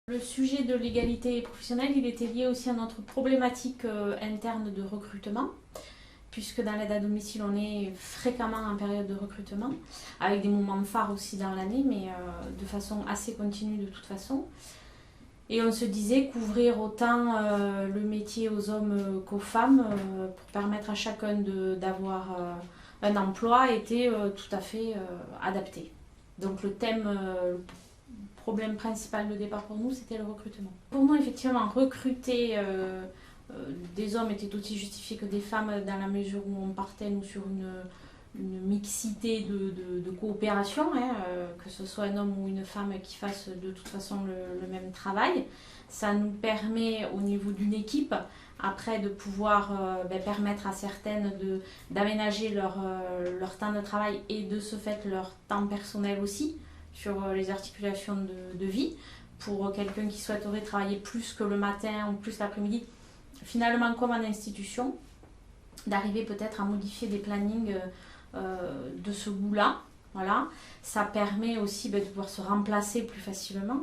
Le sujet de l'égalité professionnelle, il était lié aussi à notre problématique interne de recrutement, puisque dans l'aide à domicile, on est fréquemment en période de recrutement, avec des moments phares aussi dans l'année, mais de façon assez continue de toute façon. Et on se disait qu'ouvrir autant le métier aux hommes qu'aux femmes pour permettre à chacun d'avoir un emploi était tout à fait adapté. Donc le thème, le problème principal de départ pour nous, c'était le recrutement. Pour nous, effectivement, recruter des hommes était aussi justifié que des femmes dans la mesure où on partait, nous, sur une mixité de coopération, hein, que ce soit un homme ou une femme qui fasse de toute façon le même travail. Ça nous permet au niveau d'une équipe après de pouvoir permettre à certaines d'aménager leur temps de travail et de ce fait leur temps personnel aussi sur les articulations de vie. Pour quelqu'un qui souhaiterait travailler plus que le matin ou plus l'après-midi, finalement comme en institution, d'arriver peut-être à modifier des plannings de ce goût-là. Voilà. Ça permet aussi de pouvoir se remplacer plus facilement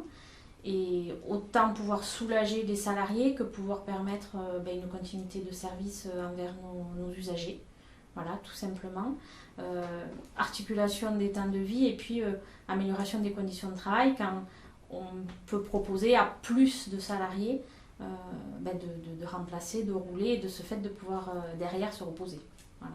et autant pouvoir soulager les salariés que pouvoir permettre une continuité de service envers nos usagers. Voilà, tout simplement. Articulation des temps de vie et puis amélioration des conditions de travail quand on peut proposer à plus de salariés de remplacer, de rouler et de ce fait de pouvoir derrière se reposer. Voilà.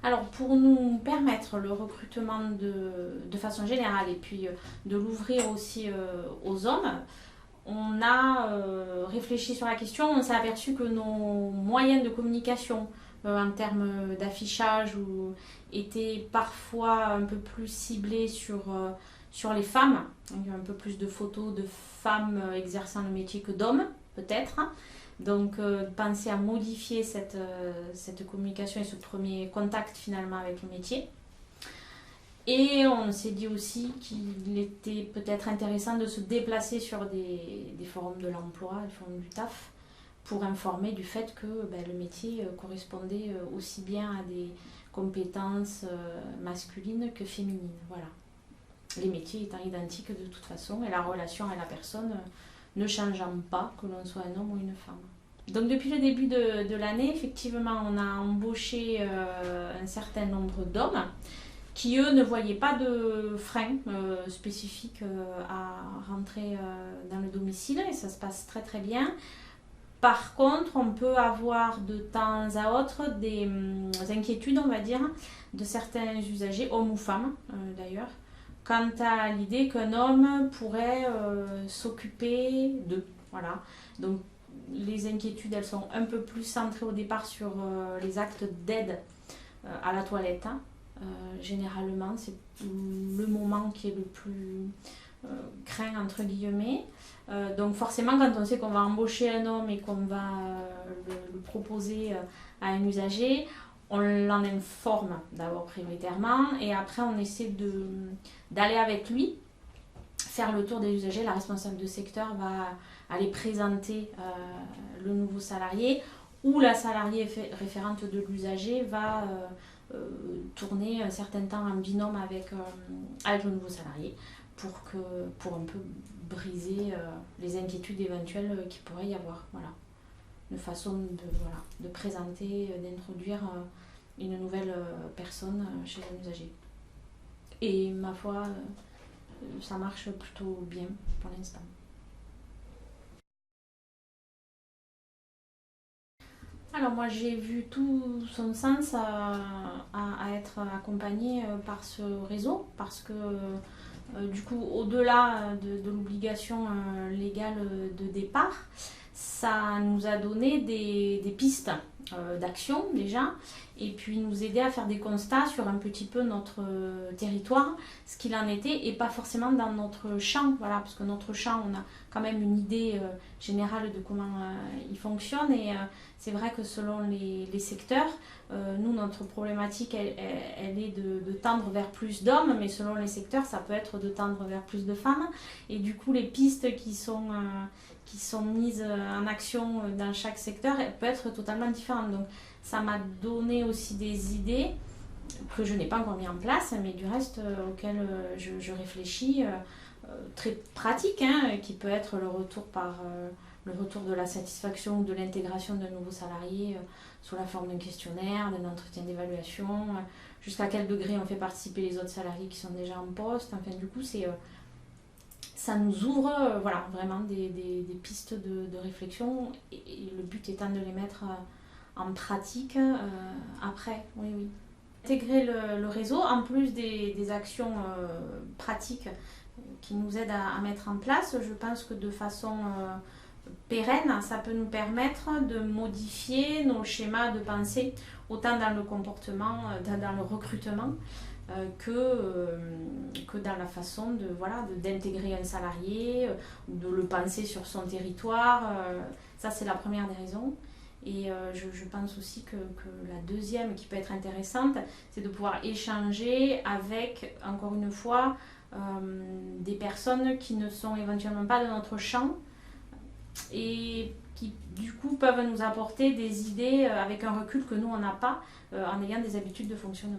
Alors pour nous permettre le recrutement de façon générale et puis de l'ouvrir aussi aux hommes, on a réfléchi sur la question, on s'est aperçu que nos moyens de communication en termes d'affichage étaient parfois un peu plus ciblés sur les femmes. Il y a un peu plus de photos de femmes exerçant le métier que d'hommes, peut-être. Donc, penser à modifier cette communication et ce premier contact finalement avec le métier. Et on s'est dit aussi qu'il était peut-être intéressant de se déplacer sur des forums de l'emploi, des forums du taf, pour informer du fait que le métier correspondait aussi bien à des compétences masculines que féminines. Voilà. Les métiers étant identiques de toute façon et la relation à la personne ne changeant pas que l'on soit un homme ou une femme. Donc depuis le début de l'année, effectivement, on a embauché un certain nombre d'hommes qui, eux, ne voyaient pas de frein spécifique à rentrer dans le domicile et ça se passe très très bien. Par contre, on peut avoir de temps à autre des inquiétudes, on va dire, de certains usagers, hommes ou femmes d'ailleurs, quant à l'idée qu'un homme pourrait s'occuper d'eux. Voilà. Donc les inquiétudes, elles sont un peu plus centrées au départ sur les actes d'aide à la toilette. Généralement, c'est le moment qui est le plus craint, entre guillemets. Donc forcément, quand on sait qu'on va embaucher un homme et qu'on va le proposer à un usager, on l'en informe d'abord prioritairement et après on essaie d'aller avec lui faire le tour des usagers. La responsable de secteur va aller présenter le nouveau salarié ou la salariée référente de l'usager va tourner un certain temps en binôme avec le nouveau salarié pour un peu briser les inquiétudes éventuelles qu'il pourrait y avoir. Voilà. Une façon de présenter, d'introduire une nouvelle personne chez un usager. Et ma foi, ça marche plutôt bien pour l'instant. Alors moi j'ai vu tout son sens à être accompagné par ce réseau parce que du coup au-delà de l'obligation légale de départ, ça nous a donné des pistes d'action déjà et puis nous aider à faire des constats sur un petit peu notre territoire, ce qu'il en était et pas forcément dans notre champ, voilà, parce que notre champ on a quand même une idée générale de comment il fonctionne et c'est vrai que selon les secteurs, nous notre problématique elle est de tendre vers plus d'hommes, mais selon les secteurs ça peut être de tendre vers plus de femmes et du coup les pistes qui sont mises en action dans chaque secteur peuvent être totalement différentes. Donc ça m'a donné aussi des idées que je n'ai pas encore mis en place, mais du reste auquel je réfléchis, très pratique, hein, qui peut être le retour le retour de la satisfaction ou de l'intégration d'un nouveau salarié sous la forme d'un questionnaire, d'un entretien d'évaluation, jusqu'à quel degré on fait participer les autres salariés qui sont déjà en poste. Enfin, du coup, ça nous ouvre voilà, vraiment des pistes de réflexion, et le but étant de les mettre en pratique après. Oui, oui. Intégrer le réseau, en plus des actions pratiques qui nous aident à mettre en place, je pense que de façon pérenne, ça peut nous permettre de modifier nos schémas de pensée, autant dans le comportement, dans le recrutement, que dans la façon d'intégrer un salarié, de le penser sur son territoire. Ça, c'est la première des raisons. Et je pense aussi que la deuxième, qui peut être intéressante, c'est de pouvoir échanger avec, encore une fois, des personnes qui ne sont éventuellement pas de notre champ, et qui du coup peuvent nous apporter des idées avec un recul que nous on n'a pas, en ayant des habitudes de fonctionnement.